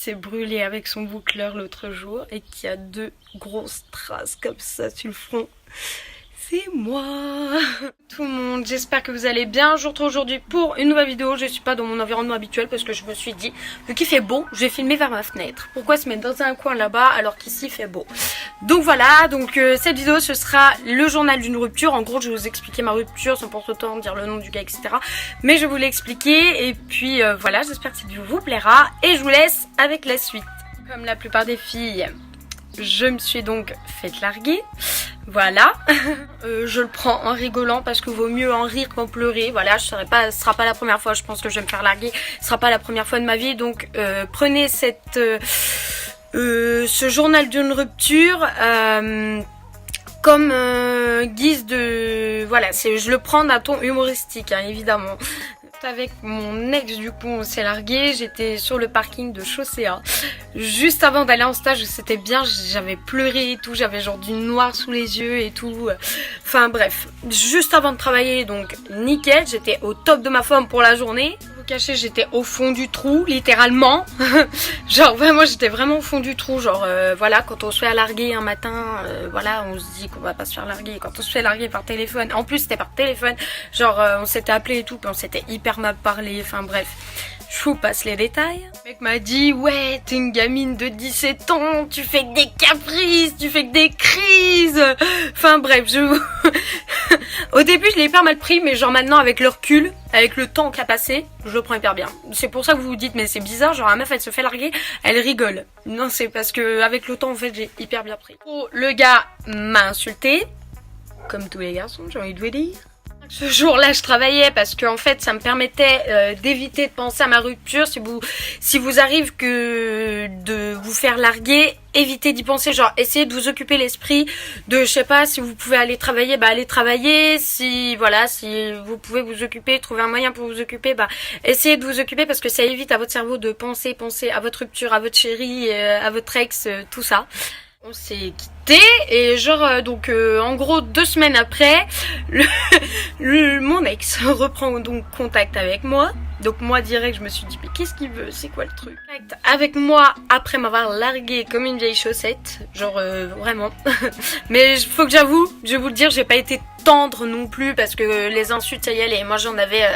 s'est brûlé avec son boucleur l'autre jour et qui a 2 grosses traces comme ça sur le front. C'est moi. Tout le monde, j'espère que vous allez bien. Je vous retrouve aujourd'hui pour une nouvelle vidéo. Je suis pas dans mon environnement habituel parce que je me suis dit, vu qu'il fait beau, je vais filmer vers ma fenêtre. Pourquoi se mettre dans un coin là-bas alors qu'ici il fait beau? Donc voilà, cette vidéo ce sera le journal d'une rupture. En gros, je vais vous expliquer ma rupture sans pour autant dire le nom du gars, etc. Mais je vais vous l'expliquer et puis voilà, j'espère que cette vidéo vous plaira. Et je vous laisse avec la suite. Comme la plupart des filles, je me suis donc fait larguer. Voilà, je le prends en rigolant parce qu'il vaut mieux en rire qu'en pleurer. Voilà, ce sera pas la première fois, je pense que je vais me faire larguer. Ce sera pas la première fois de ma vie, donc prenez ce journal d'une rupture comme guise de... Voilà, je le prends d'un ton humoristique, hein, évidemment. Avec mon ex, du coup, on s'est largué. J'étais sur le parking de Chaussea. Juste avant d'aller en stage, c'était bien. J'avais pleuré et tout. J'avais genre du noir sous les yeux et tout. Enfin bref, juste avant de travailler, donc nickel. J'étais au top de ma forme pour la journée. Vous cacher, j'étais au fond du trou, littéralement. Genre vraiment, j'étais vraiment au fond du trou. Genre voilà, quand on se fait larguer un matin, voilà, on se dit qu'on va pas se faire larguer. Quand on se fait larguer par téléphone, en plus c'était par téléphone. Genre on s'était appelé et tout, puis on s'était hyper mal parlé, enfin bref, je vous passe les détails. Le mec m'a dit, ouais, t'es une gamine de 17 ans, tu fais que des caprices, tu fais que des crises, enfin bref, au début je l'ai hyper mal pris, mais genre maintenant avec le recul, avec le temps qui a passé, je le prends hyper bien. C'est pour ça que vous vous dites, mais c'est bizarre, genre la meuf elle se fait larguer, elle rigole. Non, c'est parce que avec le temps en fait j'ai hyper bien pris. Oh, le gars m'a insulté, comme tous les garçons, j'ai envie de vous dire. Ce jour-là, je travaillais parce que en fait, ça me permettait d'éviter de penser à ma rupture. Si vous arrive que de vous faire larguer, évitez d'y penser. Genre, essayez de vous occuper l'esprit de, je sais pas, si vous pouvez aller travailler, bah allez travailler. Si voilà, si vous pouvez vous occuper, trouver un moyen pour vous occuper, bah essayez de vous occuper parce que ça évite à votre cerveau de penser à votre rupture, à votre chérie, à votre ex, tout ça. On s'est quitté et genre en gros 2 semaines après mon ex reprend donc contact avec moi. Donc moi direct je me suis dit mais qu'est-ce qu'il veut, c'est quoi le truc? Avec moi après m'avoir largué comme une vieille chaussette, genre vraiment. Mais faut que j'avoue, je vais vous le dire, j'ai pas été tendre non plus parce que les insultes ça y est, moi j'en avais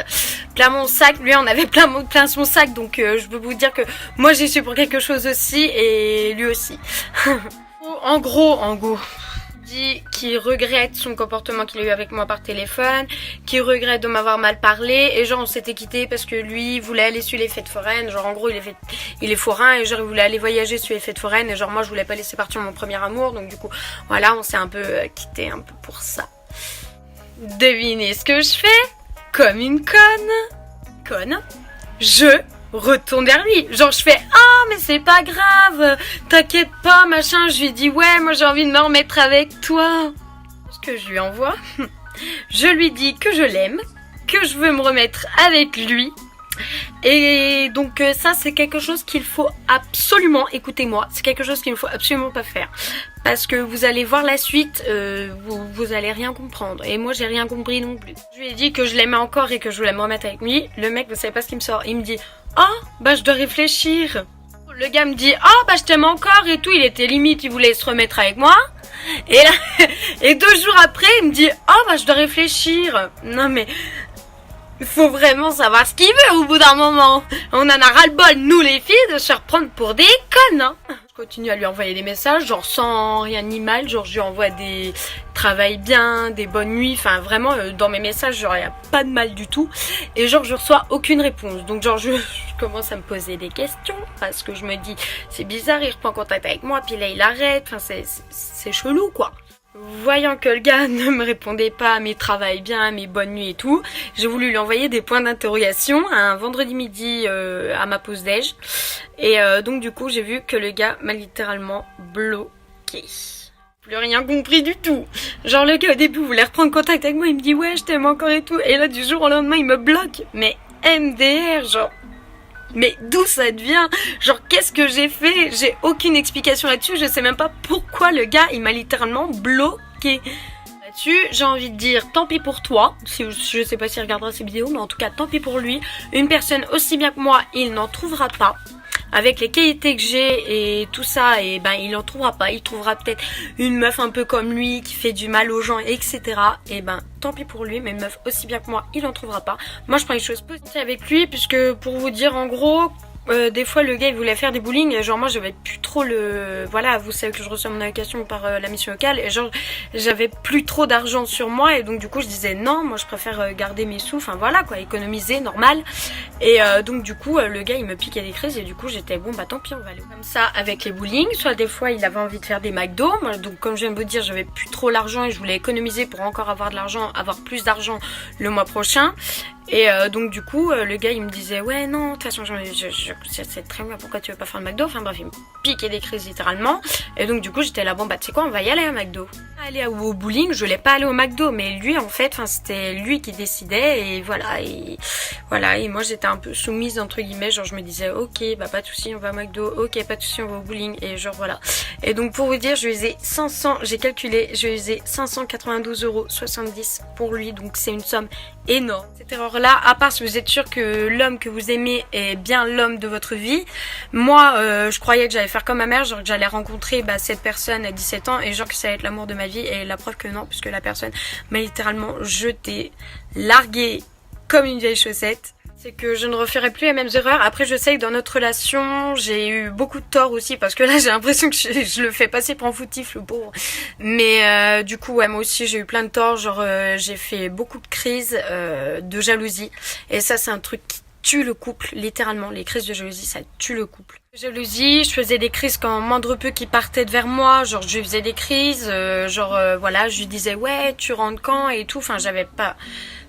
plein mon sac, lui en avait plein son sac, donc je peux vous dire que moi j'y suis pour quelque chose aussi et lui aussi. En gros, dit qu'il regrette son comportement qu'il a eu avec moi par téléphone, qu'il regrette de m'avoir mal parlé, et genre on s'était quitté parce que lui voulait aller sur les fêtes foraines, genre en gros il est forain et genre il voulait aller voyager sur les fêtes foraines et genre moi je voulais pas laisser partir mon premier amour, donc du coup voilà, on s'est un peu quitté un peu pour ça. Devinez ce que je fais? Comme une conne, je retourne vers lui, genre je fais ah mais c'est pas grave, t'inquiète pas machin, je lui dis ouais moi j'ai envie de me remettre avec toi. Ce que je lui envoie, je lui dis que je l'aime, que je veux me remettre avec lui. Et donc ça c'est quelque chose qu'il faut absolument, écoutez-moi, c'est quelque chose qu'il ne faut absolument pas faire. Parce que vous allez voir la suite, vous allez rien comprendre. Et moi j'ai rien compris non plus. Je lui ai dit que je l'aimais encore et que je voulais me remettre avec lui. Le mec, vous savez pas ce qu'il me sort, il me dit ah bah je dois réfléchir. Le gars me dit ah bah je t'aime encore et tout, il était limite, il voulait se remettre avec moi. Et là, et 2 jours après il me dit ah bah je dois réfléchir. Non mais il faut vraiment savoir ce qu'il veut au bout d'un moment. On en a ras-le-bol, nous les filles, de se reprendre pour des connes, hein. Je continue à lui envoyer des messages, genre sans rien ni mal, genre je lui envoie des travaille bien, des bonnes nuits, enfin vraiment dans mes messages genre il n'y a pas de mal du tout. Et genre je reçois aucune réponse, donc genre je commence à me poser des questions parce que je me dis c'est bizarre, il reprend contact avec moi puis là il arrête, enfin c'est chelou quoi. Voyant que le gars ne me répondait pas à mes travaille bien, à mes bonnes nuits et tout, j'ai voulu lui envoyer des points d'interrogation un vendredi midi à ma pause déj. Et donc du coup j'ai vu que le gars m'a littéralement bloqué. Plus rien compris du tout. Genre le gars au début voulait reprendre contact avec moi, il me dit ouais je t'aime encore et tout. Et là du jour au lendemain il me bloque. Mais MDR genre... Mais d'où ça devient? Genre qu'est-ce que j'ai fait? J'ai aucune explication là-dessus, je sais même pas pourquoi le gars il m'a littéralement bloqué. Là-dessus, j'ai envie de dire tant pis pour toi, je sais pas s'il regardera ces vidéos, mais en tout cas tant pis pour lui. Une personne aussi bien que moi, il n'en trouvera pas. avec les qualités que j'ai et tout ça, et ben il en trouvera pas. Il trouvera peut-être une meuf un peu comme lui qui fait du mal aux gens, etc. Et ben tant pis pour lui, mais une meuf aussi bien que moi, il en trouvera pas. Moi je prends les choses positives avec lui, puisque pour vous dire en gros, des fois le gars il voulait faire des bowling, genre moi j'avais plus trop le... Voilà, vous savez que je reçois mon allocation par la mission locale, et genre j'avais plus trop d'argent sur moi, et donc du coup je disais non, moi je préfère garder mes sous, enfin voilà quoi, économiser, normal. Et donc du coup le gars il me piquait des crises, et du coup j'étais bon bah tant pis, on va aller comme ça avec les bowling. Soit des fois il avait envie de faire des McDo, moi, donc comme je viens de vous dire j'avais plus trop l'argent et je voulais économiser pour encore avoir de l'argent, avoir plus d'argent le mois prochain. Et donc du coup le gars il me disait ouais non de toute façon je sais très bien pourquoi tu veux pas faire le McDo, enfin bref il me piquait des crises littéralement. Et donc du coup j'étais là bon bah tu sais quoi, on va y aller à McDo. Aller au bowling, je l'ai pas allé au McDo, mais lui en fait enfin c'était lui qui décidait, et voilà, et moi j'étais un peu soumise entre guillemets, genre je me disais ok bah pas de soucis on va au McDo, ok pas de soucis on va au bowling, et genre voilà. Et donc pour vous dire je lui ai 500, j'ai calculé, je lui ai 592,70 € pour lui, donc c'est une somme énorme. Cette erreur là, à part si vous êtes sûr que l'homme que vous aimez est bien l'homme de votre vie, moi je croyais que j'allais faire comme ma mère, genre que j'allais rencontrer cette personne à 17 ans et genre que ça allait être l'amour de ma vie, et la preuve que non, puisque la personne m'a littéralement jeté, largué comme une vieille chaussette. C'est que je ne referai plus les mêmes erreurs. Après je sais que dans notre relation j'ai eu beaucoup de tort aussi, parce que là j'ai l'impression que je le fais passer pour un foutif le pauvre. Mais du coup ouais, moi aussi j'ai eu plein de torts, genre j'ai fait beaucoup de crises de jalousie, et ça c'est un truc qui tue le couple, littéralement. Les crises de jalousie ça tue le couple. Jalousie, je faisais des crises quand moindre peu qui partait vers moi, genre je lui faisais des crises, voilà, je lui disais ouais tu rentres quand et tout, enfin j'avais pas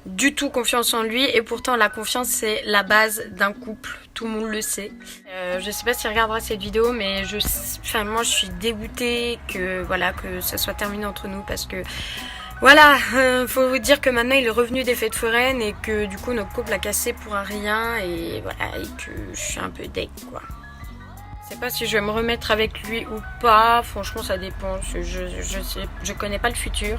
du tout confiance en lui, et pourtant la confiance c'est la base d'un couple, tout le monde le sait. Je sais pas s'il regardera cette vidéo, mais moi je suis dégoûtée que voilà que ça soit terminé entre nous, parce que voilà, faut vous dire que maintenant il est revenu des fêtes foraines, et que du coup notre couple a cassé pour un rien, et voilà, et que je suis un peu deg quoi. Je sais pas si je vais me remettre avec lui ou pas, franchement ça dépend, je connais pas le futur,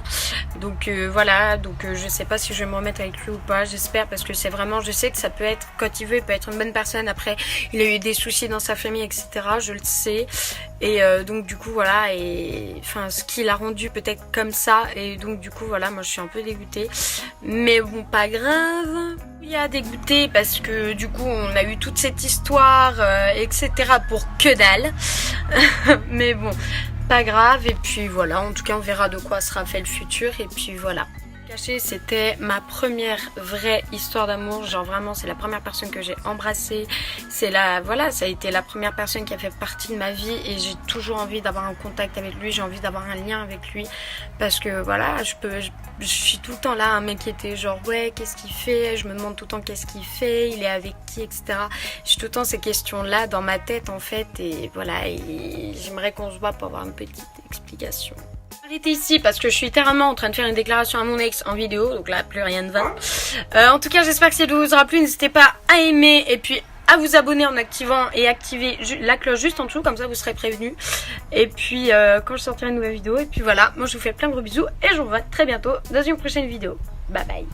donc voilà, donc je sais pas si je vais me remettre avec lui ou pas, j'espère, parce que c'est vraiment, je sais que ça peut être, quand il veut, il peut être une bonne personne, après il a eu des soucis dans sa famille etc, je le sais, et donc du coup voilà, et enfin ce qu'il a rendu peut-être comme ça, et donc du coup voilà, moi je suis un peu dégoûtée, mais bon pas grave. Il y a dégoûté parce que du coup on a eu toute cette histoire etc pour que dalle. Mais bon pas grave, et puis voilà, en tout cas on verra de quoi sera fait le futur, et puis voilà. Caché, c'était ma première vraie histoire d'amour, genre vraiment c'est la première personne que j'ai embrassée, c'est voilà, ça a été la première personne qui a fait partie de ma vie, et j'ai toujours envie d'avoir un contact avec lui, j'ai envie d'avoir un lien avec lui, parce que voilà, je suis tout le temps là à m'inquiéter, genre ouais qu'est-ce qu'il fait, je me demande tout le temps qu'est-ce qu'il fait, il est avec qui etc. J'ai tout le temps ces questions là dans ma tête en fait, et voilà, et j'aimerais qu'on se voit pour avoir une petite explication. Arrêtez ici parce que je suis littéralement en train de faire une déclaration à mon ex en vidéo, donc là plus rien ne va. En tout cas j'espère que cette vidéo vous aura plu, n'hésitez pas à aimer et puis à vous abonner en activant et activer la cloche juste en dessous, comme ça vous serez prévenus. Et puis quand je sortirai une nouvelle vidéo, et puis voilà, moi je vous fais plein de gros bisous et je vous revois très bientôt dans une prochaine vidéo. Bye bye.